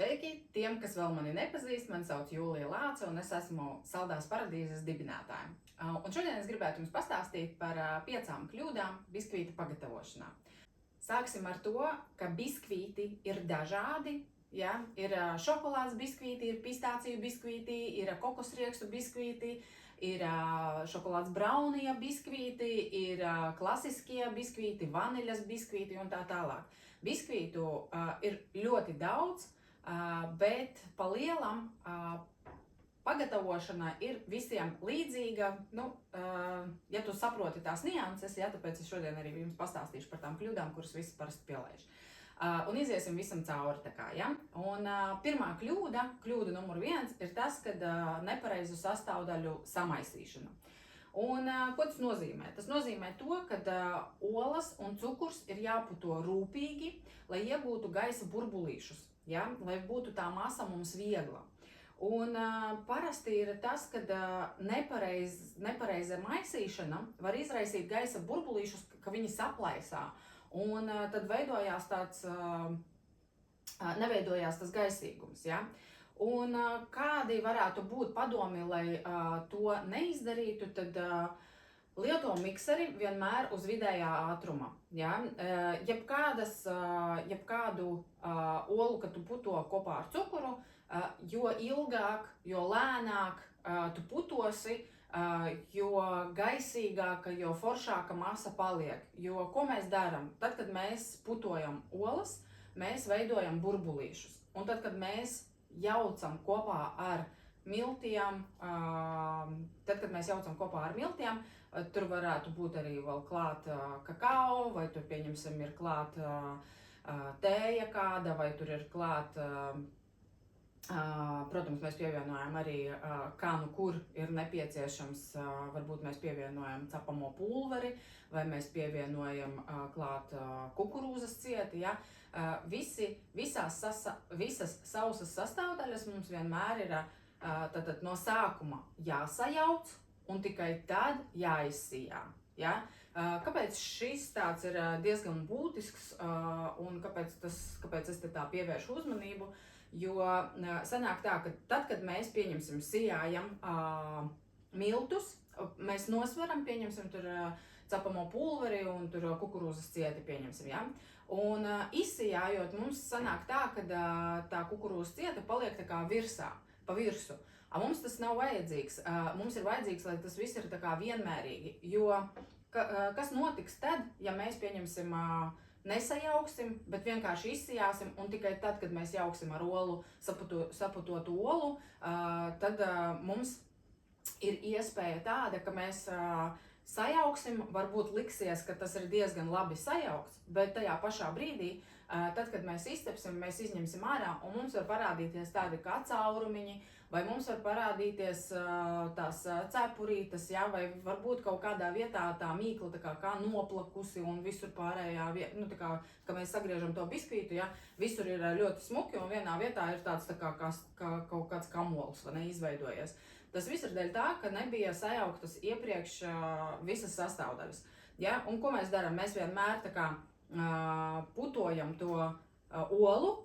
Sveiki! Tiem, kas vēl mani nepazīst, mani sauc Jūlija Lāce un es esmu Saldās paradīzes dibinātāja. Un šodien es gribētu jums pastāstīt par 5 kļūdām biskvīta pagatavošanā. Sāksim ar to, ka biskvīti ir dažādi. Ja? Ir šokolādes biskvīti, ir pistāciju biskvīti, ir kokosriekstu biskvīti, ir šokolādes braunija biskvīti, ir klasiskie biskvīti, vaniļas biskvīti un tā tālāk. Biskvītu ir ļoti daudz, bet pa lielam pagatavošana ir visiem līdzīga. Ja tu saproti tās nianses, tāpēc es šodien arī jums pastāstīšu par tām kļūdām, kuras visi parasti pielaiž. Un iziesim visam cauri. Un pirmā kļūda numur 1 ir tas, kad nepareizu sastāvdaļu samaisīšana. Un ko tas nozīmē? Tas nozīmē to, ka olas un cukurs ir jāputo rūpīgi, lai iegūtu gaisa burbulīšus, lai būtu tā masa mums viegla. Un parasti ir tas, ka nepareiza maisīšana var izraisīt gaisa burbulīšus, ka viņi saplaisā. Un tad neveidojās tas gaisīgums. Un kādi varētu būt padomi, lai to neizdarītu, tad lieto mikseri vienmēr uz vidējā ātruma. Jebkādu olu, kad tu puto kopā ar cukuru, jo ilgāk, jo lēnāk tu putosi, jo gaisīgāka, jo foršāka masa paliek. Jo ko mēs darām? Tad, kad mēs putojam olas, mēs veidojam burbulīšus. Un tad, kad mēs jaucam kopā ar miltiem, tur varētu būt arī vēl klāt kakao, vai tur, pieņemsim, ir klāt tēja kāda, vai tur ir klāt, protams, mēs pievienojam arī kā nu kur ir nepieciešams, varbūt mēs pievienojam cepamo pulveri, vai mēs pievienojam klāt kukurūzas cieti, visas sausas sastāvdaļas mums vienmēr ir no sākuma jāsajauc un tikai tad jāizsijā. Kāpēc šis tāds ir diezgan būtisks un kāpēc es tā pievēršu uzmanību? Jo sanāk tā, ka tad, kad mēs pieņemsim sijājam miltus, mēs nosveram, pieņemsim tur cepamo pulveri un tur kukurūzas cieti pieņemsim, Un izsijājot mums sanāk tā, ka tā kukurūzas cieta paliek tā kā pa virsu. Mums tas nav vajadzīgs. Mums ir vajadzīgs, lai tas viss ir tā kā vienmērīgi. Jo kas notiks tad, ja mēs pieņemsim nesajauksim, bet vienkārši izsijāsim un tikai tad, kad mēs jauksim ar olu, saputotu olu, tad mums ir iespēja tāda, ka mēs sajauksim, varbūt liksies, ka tas ir diezgan labi sajaukts, bet tajā pašā brīdī, tad, kad mēs izcepsim, mēs izņemsim ārā un mums var parādīties tādi kā caurumiņi, vai mums var parādīties tās cepurītes, vai varbūt kaut kādā vietā tā mīkla kā noplakusi un visur pārējā, ka mēs sagriežam to biskvītu, visur ir ļoti smuki un vienā vietā ir tāds kā kaut kāds kamols, izveidojies. Tas viss ir dēļ tā, ka nebija sajauktas iepriekš visas sastāvdaļas. Un ko mēs darām? Mēs vienmēr putojam to olu,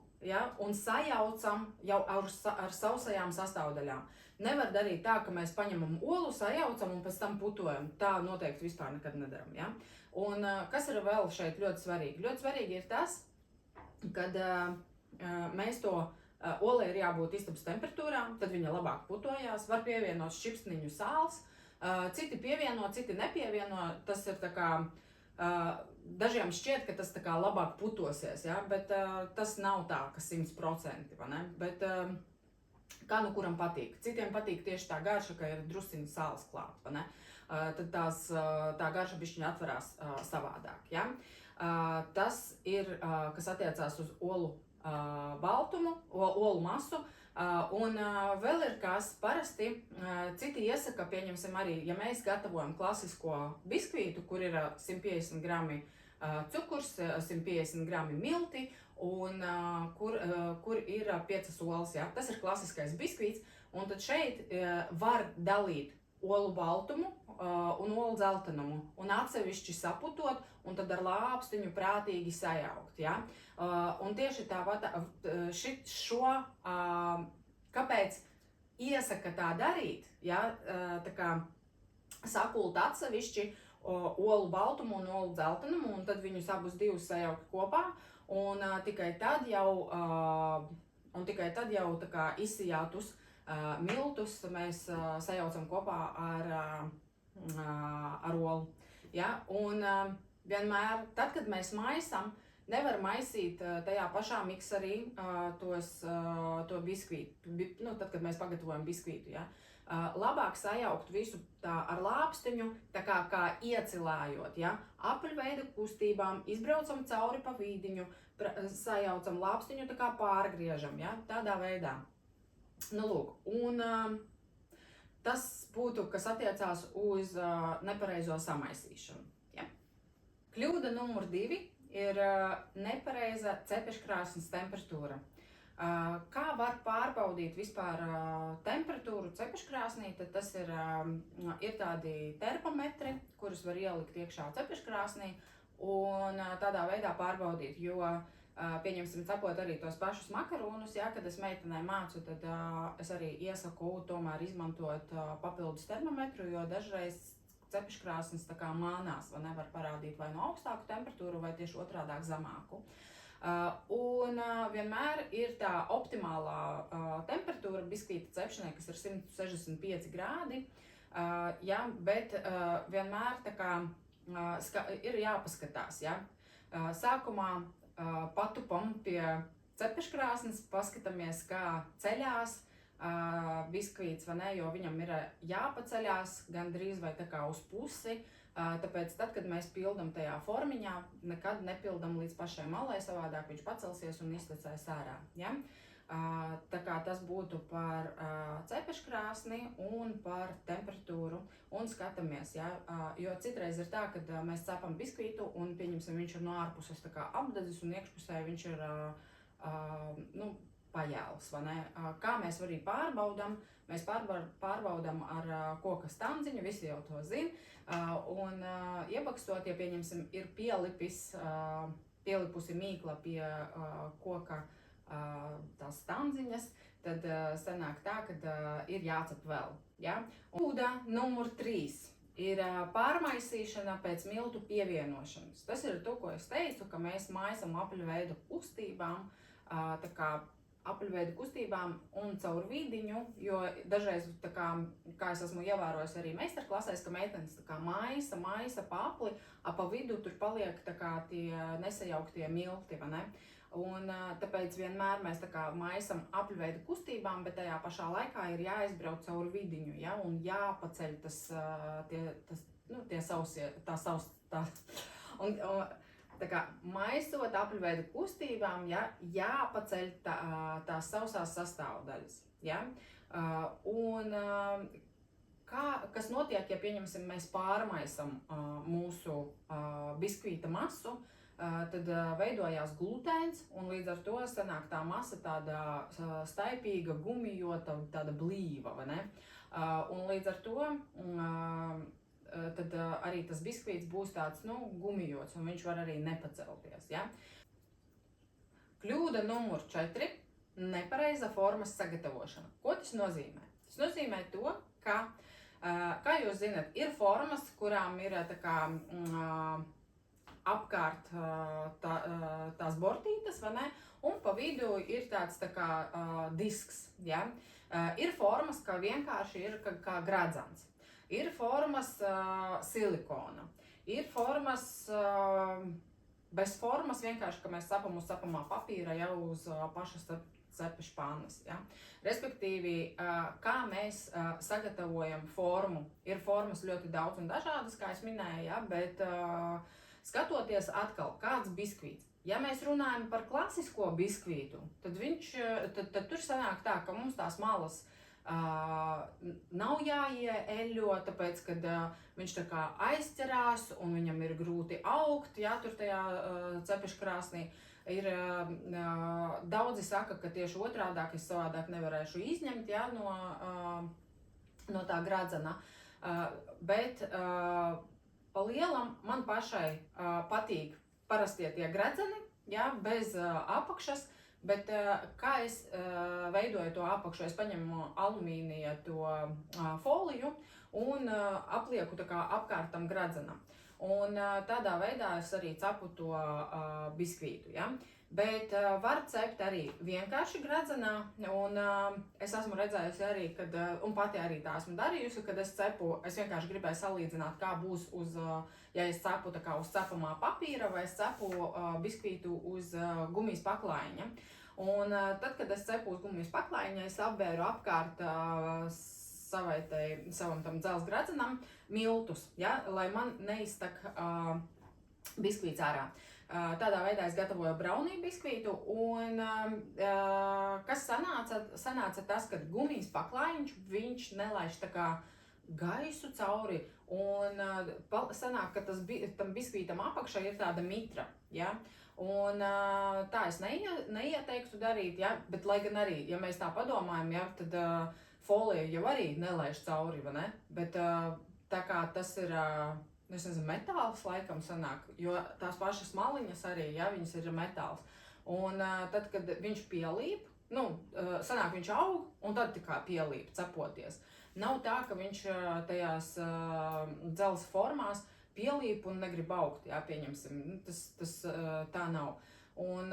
un sajaucam jau ar sausajām sastāvdaļām. Nevar darīt tā, ka mēs paņemam olu, sajaucam un pēc tam putojam. Tā noteikti vispār nekad nedaram. Un kas ir vēl šeit ļoti svarīgi? Ļoti svarīgi ir tas, kad mēs to olai ir jābūt istabas temperatūrā, tad viņa labāk putojās, var pievienot šķipsniņu sāls, citi pievieno, citi nepievieno, tas ir dažiem šķiet, ka tas labāk putosies, bet tas nav tā, ka 100%, bet kā nu kuram patīk. Citiem patīk tieši tā garša, ka ir drusciņi sāls klāt, tad tā garša bišķiņa atverās savādāk, Tas ir, kas attiecās uz olu baltumu, olu masu, un vēl ir kas parasti, citi iesaka, pieņemsim arī, ja mēs gatavojam klasisko biskvītu, kur ir 150 grami cukurs, 150 grami milti, un kur ir 5 olas, Tas ir klasiskais biskvīts, un tad šeit var dalīt olu baltumu un olu dzeltenumu, un atsevišķi saputot, un tad ar lāpstiņu prātīgi sajaukt. Ja? Un tieši tāpat kāpēc iesaka tā darīt, ja? Tā kā sakult atsevišķi olu baltumu un olu dzeltenumu, un tad viņus abus divus sajaukt kopā, un tikai tad jau tā kā izsijātus miltus mēs sajaucam kopā ar olu. Ja? Un vienmēr, tad, kad mēs maisam, nevar maisīt tajā pašā mikserī to biskvītu, tad, kad mēs pagatavojam biskvītu. Ja? Labāk sajaukt visu tā ar lāpstiņu, tā kā iecilājot, ja? Apaļveida kustībām, izbraucam cauri pa vīdiņu, sajaucam lāpstiņu, tā kā pārgriežam, ja? Tādā veidā. Nu, lūk, un tas būtu, kas attiecās uz nepareizo samaisīšanu. Ja? Kļūda numur 2 ir nepareiza cepeškrāsnes temperatūra. Kā var pārbaudīt vispār temperatūru cepeškrāsnī, tad tas ir tādi termometri, kurus var ielikt iekšā cepeškrāsnī un tādā veidā pārbaudīt, jo pieņemsim, cepot arī tos pašus makarūnus, ja, kad es meitenei mācu, tad es arī iesaku tomēr izmantot papildus termometru, jo dažreiz cepeškrāsnes tā kā mānās, vai nevar parādīt vai no augstāku temperatūru, vai tieši otrādāk zemāku. Un vienmēr ir tā optimālā temperatūra biskvīta cepšanai, kas ir 165 grādi, ja, bet vienmēr tā kā ir jāpaskatās, ja. Sākumā patupam pie cepeškrāsnes, paskatāmies, kā ceļās biskvīts, vai ne, jo viņam ir jāpaceļās gandrīz vai tā kā uz pusi, tāpēc tad, kad mēs pildam tajā formiņā, nekad nepildam līdz pašai malai, savādāk viņš pacelsies un iztecēs ārā. Ja? Tā kā tas būtu par cepeškrāsni un par temperatūru un skatāmies, ja? Jo citreiz ir tā, kad mēs cepam biskvītu un pieņemsim, viņš ir no ārpuses tā kā apdedzis un iekšpusē viņš ir pajēls, vai ne? Kā mēs arī pārbaudam? Mēs pārbaudam ar koka standziņu, visi jau to zina, un iebakstot, ja pieņemsim, ir pielipusi mīkla pie koka tās standziņas, tad sanāk tā, ka ir jācep vēl. Ja? Kļūda numur 3 ir pārmaisīšana pēc miltu pievienošanas. Tas ir to, ko es teicu, ka mēs maisam apaļveidu kustībām, tā kā apaļveidu kustībām un caur vīdiņu, jo dažreiz, tā kā es esmu ievērojis arī meistarklasēs, ka meitenes tā kā maisa pa apli, pa vidu tur paliek tā kā tie nesajauktie milti, vai ne? Un tāpēc vienmēr mēs tā kā maisam apaļveidu kustībām, bet tajā pašā laikā ir jāizbrauc caur vidiņu, ja? Un jāpaceļ tā kā maisot apaļveidu kustībām, ja, jāpaceļ tās sausās sastāvdaļas. Ja? Kas notiek, ja pieņemsim, mēs pārmaisam mūsu biskvīta masu, tad veidojās glutēns un līdz ar to sanāk tā masa tāda staipīga, gumijota, tāda blīva, vai ne? Un līdz ar to tad arī tas biskvīts būs tāds, gumijots, un viņš var arī nepacelties, ja? Kļūda numur 4 – nepareiza formas sagatavošana. Ko tas nozīmē? Tas nozīmē to, ka, kā jūs zinat, ir formas, kurām ir tā kā apkārt tās bortītes, vai ne? Un pa vidu ir tāds tā kā disks, ja? Ir formas, ka vienkārši ir kā gradzens. Ir formas silikona, ir formas bez formas, vienkārši, ka mēs sapam uz sapamā papīra jau uz pašas cepešpannas. Ja? Respektīvi, kā mēs sagatavojam formu, ir formas ļoti daudz un dažādas, kā es minēju, ja? Bet skatoties atkal, kāds biskvīts. Ja mēs runājam par klasisko biskvītu, tad tur sanāk tā, ka mums tās malas nav jāieeļo, tāpēc, kad viņš tā kā aizķerās un viņam ir grūti augt, ja, tur tajā cepeškrāsnī. Daudzi saka, ka tieši otrādāk es savādāk nevarēšu izņemt, ja, no tā gradzena. Bet pa lielam man pašai patīk parastie tie gredzeni, ja, bez apakšas, bet kā es veidoju to apakšu, es paņemu alumīnija to foliju un aplieku tā kā apkārt tam gredzenam. Un tādā veidā es arī cepu to biskvītu, ja. Bet var cept arī vienkārši gredzenā, un es esmu redzējusi arī, kad, un pati arī tā esmu darījusi, kad es cepu, es vienkārši gribēju salīdzināt, kā būs uz, ja es cepu tā kā uz cepamā papīra, vai es cepu biskvītu uz gumijas paklājiņa. Un tad, kad es cepu uz gumijas paklājiņa, es apbēru apkārt savam tam dzelzs gredzenam miltus, ja, lai man neiztak biskvīts ārā. Tādā veidā es gatavoju brownie biskvītu, un kas sanāca tas, ka gumijas paklājiņš, viņš nelaiž tā kā gaisu cauri, un sanāk, ka tam biskvītam apakšā ir tāda mitra, ja? Un tā es neieteiktu darīt, ja? Bet lai gan arī, ja mēs tā padomājam, ja, tad folija jau arī nelaiž cauri, vai ne? Bet tā kā tas ir, es nezinu, metāls laikam sanāk, jo tās pašas maliņas arī, ja, viņas ir metāls. Un tad, kad viņš pielīp, sanāk viņš aug, un tad tikai pielīp, cepoties. Nav tā, ka viņš tajās dzelzs formās pielīp un negrib augt, jā, pieņemsim, tas tā nav. Un,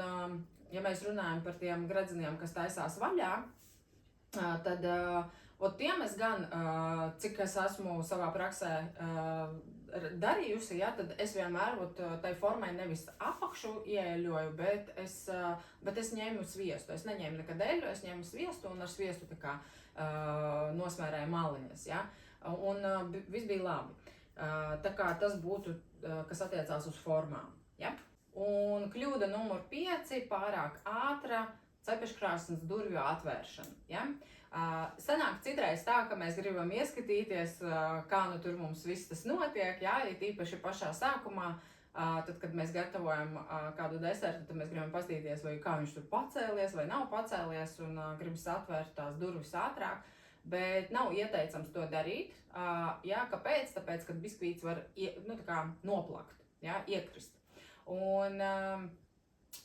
ja mēs runājam par tiem gredzeniem, kas taisās vaļā, tad tiem es gan, cik es esmu savā praksē darījusi, ja, tad es vienmēr tai formai nevis apakšu ieeļoju, bet es ņēmu sviestu. Es neņēmu nekad eļļu, es ņēmu sviestu un ar sviestu tā kā nosmērēju maliņas, ja, un viss bija labi. Tā kā tas būtu, kas attiecās uz formām, ja. Un kļūda numur 5, pārāk ātra cepeškrāsnes durvju atvēršana, ja. Sanāk citreiz tā, ka mēs gribam ieskatīties, kā nu tur mums viss tas notiek, jā, ja tīpaši pašā sākumā, tad, kad mēs gatavojam kādu desertu, tad mēs gribam paskatīties, vai kā viņš tur pacēlies vai nav pacēlies, un gribas atvērt tās durvis ātrāk, bet nav ieteicams to darīt, jā, kāpēc? Tāpēc, kad biskvīts var, tā kā noplakt, jā, iekrist. Un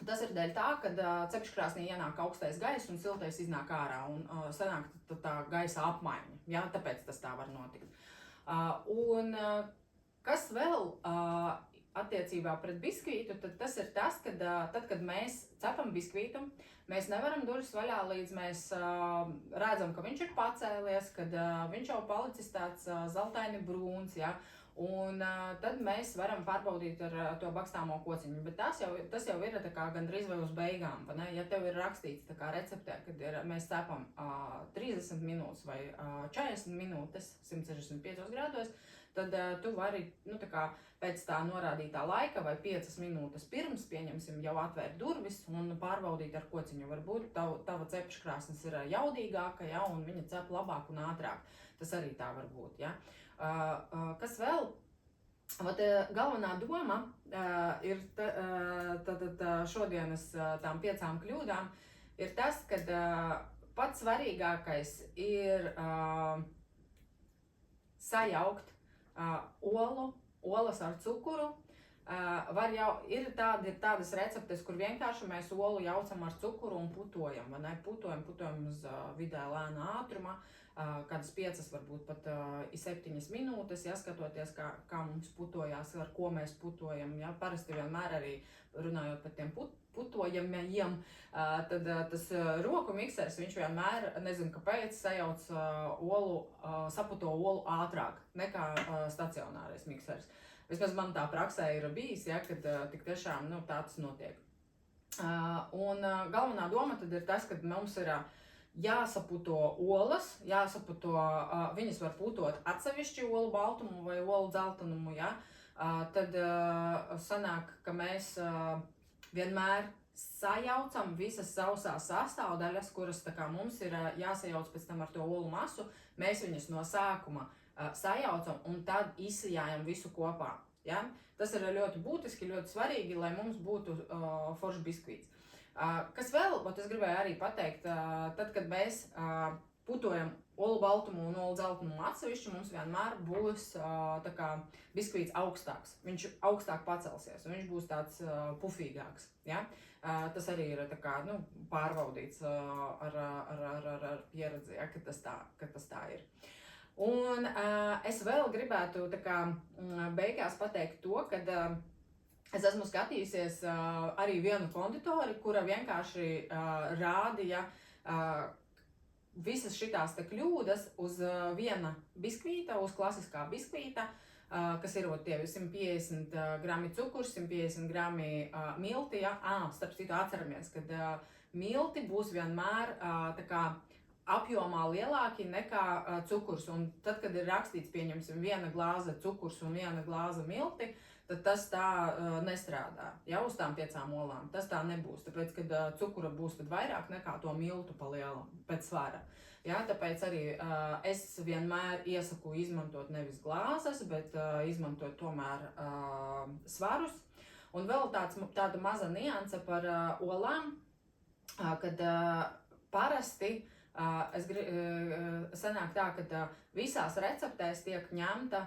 tas ir dēļ tā, kad cepeškrāsnī ienāk augstais gaiss un siltais iznāk ārā un sanāk tā gaisa apmaiņa, ja? Tāpēc tas tā var notikt. Un kas vēl attiecībā pret biskvītu, tad tas ir tas, kad tad, kad mēs cepam biskvītu, mēs nevaram durvis vaļā, līdz mēs redzam, ka viņš ir pacēlies, kad viņš jau palicis tāds zeltaini brūns, ja? Un tad mēs varam pārbaudīt ar to bakstāmo kociņu, bet tas jau ir tā kā gandrīz vai uz beigām, vai ne? Ja tev ir rakstīts tā kā receptē, kad mēs cepam 30 minūtes vai 40 minūtes 165 grādos, tad tu vari, tā kā pēc tā norādītā laika vai 5 minūtes pirms, pieņemsim, jau atvērt durvis un pārbaudīt ar kociņu. Varbūt tava cepeškrāsnes ir jaudīgāka, ja, un viņa cep labāk un ātrāk. Tas arī tā var būt, ja. Kas vēl? Galvenā doma ir šodienas tām 5 kļūdām ir tas, ka pats svarīgākais ir sajaukt olas ar cukuru. Ir tādas receptes, kur vienkārši mēs olu jaucam ar cukuru un putojam, vai ne? Putojam uz vidē lēna ātruma, kādas 5, varbūt pat 7 minūtes, ja, skatoties, kā mums putojās, ar ko mēs putojam, ja. Parasti vienmēr arī runājot par tiem putojamajiem, tad tas roku miksers, viņš vienmēr, nezinu kāpēc, sajauc saputo olu ātrāk nekā stacionārais miksers. Vismaz man tā praksē ir bijis, ja, kad tik tiešām tā tas notiek. Un galvenā doma tad ir tas, ka mums ir jāsaputo olas, viņas var putot atsevišķi olu baltumu vai olu dzeltenumu, ja? Tad sanāk, ka mēs vienmēr sajaucam visas sausās sastāvdaļas, kuras tā kā mums ir jāsajauc pēc tam ar to olu masu, mēs viņas no sākuma sajaucam un tad izsijājam visu kopā. Ja? Tas ir ļoti būtiski, ļoti svarīgi, lai mums būtu foršs biskvīts. Kas vēl, es gribēju arī pateikt, tad, kad mēs putojam olu baltumu un olu dzeltenumu atsevišķi, mums vienmēr būs tā kā biskvīts augstāks. Viņš augstāk pacelsies un viņš būs tāds pufīgāks. Ja? Tas arī ir tā kā, nu, pārbaudīts ar pieredzi, ja, ka tas tā ir. Un es vēl gribētu tā kā beigās pateikt to, ka es esmu skatījusies arī vienu konditori, kura vienkārši rādīja visas šitās te kļūdas uz viena biskvīta, uz klasiskā biskvīta, kas ir tie 150 grami cukurs, 150 grami milti, ja? Starp citu atceramies, kad milti būs vienmēr tā kā apjomā lielāki nekā cukurs, un tad, kad ir rakstīts, pieņemsim, viena glāze cukurs un viena glāze milti, tad tas tā nestrādā, ja, uz tām 5 olām. Tas tā nebūs, tāpēc, kad cukura būs tad vairāk nekā to miltu pa lielam, pēc svara. Ja, tāpēc arī es vienmēr iesaku izmantot nevis glāzes, bet izmantot tomēr svarus. Un vēl tāda maza nianse par olām, kad parasti sanāk tā, ka visās receptēs tiek ņemta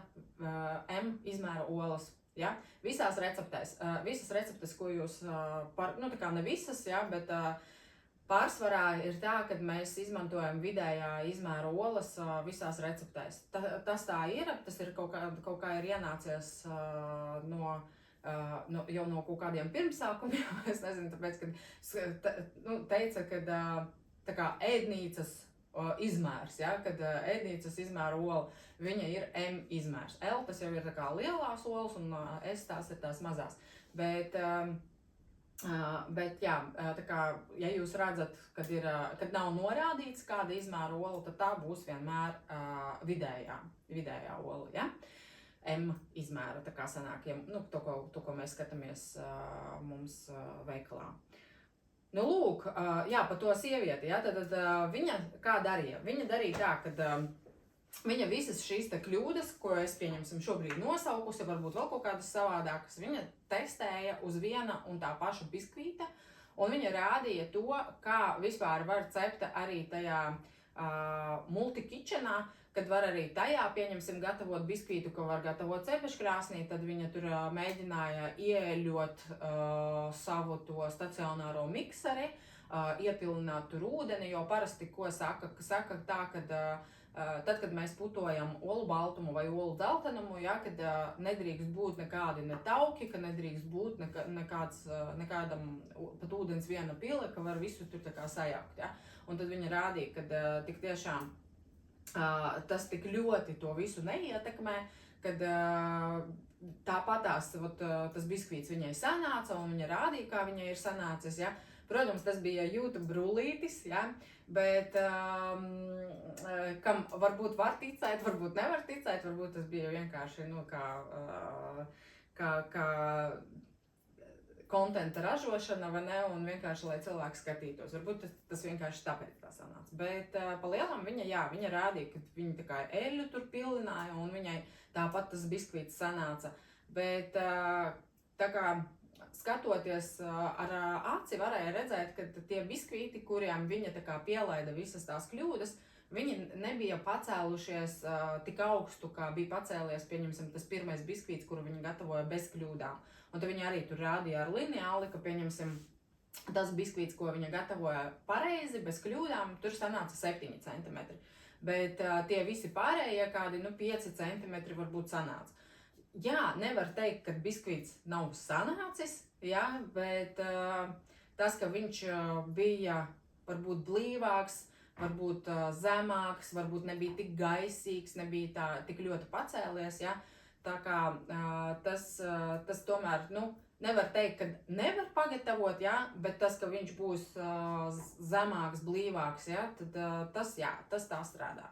M izmēra olas. Ja? Visās receptēs, visas receptes, ko jūs, nu tā kā ne visas, ja, bet pārsvarā ir tā, ka mēs izmantojam vidējā izmēra olas visās receptēs. Tas tā ir, tas ir kaut kā ir ienācies jau no kaut kādiem pirmsākumiem, es nezinu, tāpēc, kad teica, ka tā kā ēdnīcas izmērs, ja, kad ēdnīcas izmēra ola, viņa ir M izmērs. L tas jau ir tā kā lielās olas un S tās ir tās mazās. Bet jā, tā kā, ja jūs redzat, kad nav norādīts kāda izmēra ola, tad tā būs vienmēr vidējā ola, ja? M izmēra, tā kā sanāk, ja, nu, to, ko mēs skatāmies mums veikalā. Nu, lūk, jā, par to sievieti, ja, tad viņa kā darīja? Viņa darīja tā, ka viņa visas šīs te kļūdas, ko es, pieņemsim, šobrīd nosaukusi, varbūt vēl kaut kādas savādākas, viņa testēja uz viena un tā paša biskvīta, un viņa rādīja to, kā vispār var cept arī tajā multikitchenā, kad var arī tajā, pieņemsim, gatavot biskvītu, ko var gatavot cepeškrāsnī, tad viņa tur mēģināja ieeļot savu to stacionāro mikseri, iepilināt tur ūdeni, jo parasti, ko saka tā, kad tad, kad mēs putojam olu baltumu vai olu dzeltenumu, ja, kad nedrīkst būt nekādi netauki, ka nedrīkst būt nekādam pat ūdens viena pile, ka var visu tur tā kā sajaukt. Ja. Un tad viņa rādīja, ka tik tiešām tas tik ļoti to visu neietekmē, kad tāpatās tas biskvīts viņai sanāca un viņa rādīja, kā viņai ir sanācis. Ja. Protams, tas bija YouTube rullītis, ja, bet kam varbūt var ticēt, varbūt nevar ticēt, varbūt tas bija vienkārši kā kontenta ražošana, vai ne, un vienkārši, lai cilvēki skatītos. Varbūt tas vienkārši tāpēc tā sanāca. Bet pa lielam viņa rādīja, ka viņa tā kā eļļu tur pilināja, un viņai tāpat tas biskvīts sanāca. Bet tā kā skatoties ar aci varēja redzēt, ka tie biskvīti, kuriem viņa tā kā pielaida visas tās kļūdas, viņi nebija pacēlušies tik augstu, kā bija pacēlies, pieņemsim, tas pirmais biskvīts, kuru viņi gatavoja bez kļūdām. Un tad viņi arī tur rādīja ar lineāli, ka, pieņemsim, tas biskvīts, ko viņa gatavoja pareizi, bez kļūdām, tur sanāca 7 centimetri. Bet tie visi pārējie kādi 5 centimetri varbūt sanāca. Jā, nevar teikt, ka biskvīts nav sanācis, jā, bet tas, ka viņš bija varbūt blīvāks, varbūt zemāks, varbūt nebija tik gaisīgs, nebija tik ļoti pacēlies, ja? Tā kā tas tomēr, nevar teikt, ka nevar pagatavot, ja? Bet tas, ka viņš būs zemāks, blīvāks, ja? Tad tas tā strādā.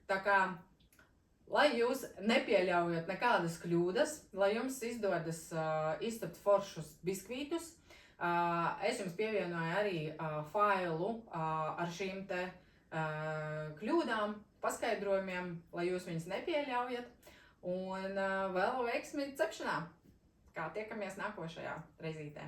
Tā kā, lai jūs nepieļaujat nekādas kļūdas, lai jums izdodas izcept foršus biskvītus, es jums pievienoju arī failu ar šīm te kļūdām, paskaidrojumiem, lai jūs viņus nepieļaujat, un vēl veiksmi cepšanā, kā tiekamies nākošajā reizītē.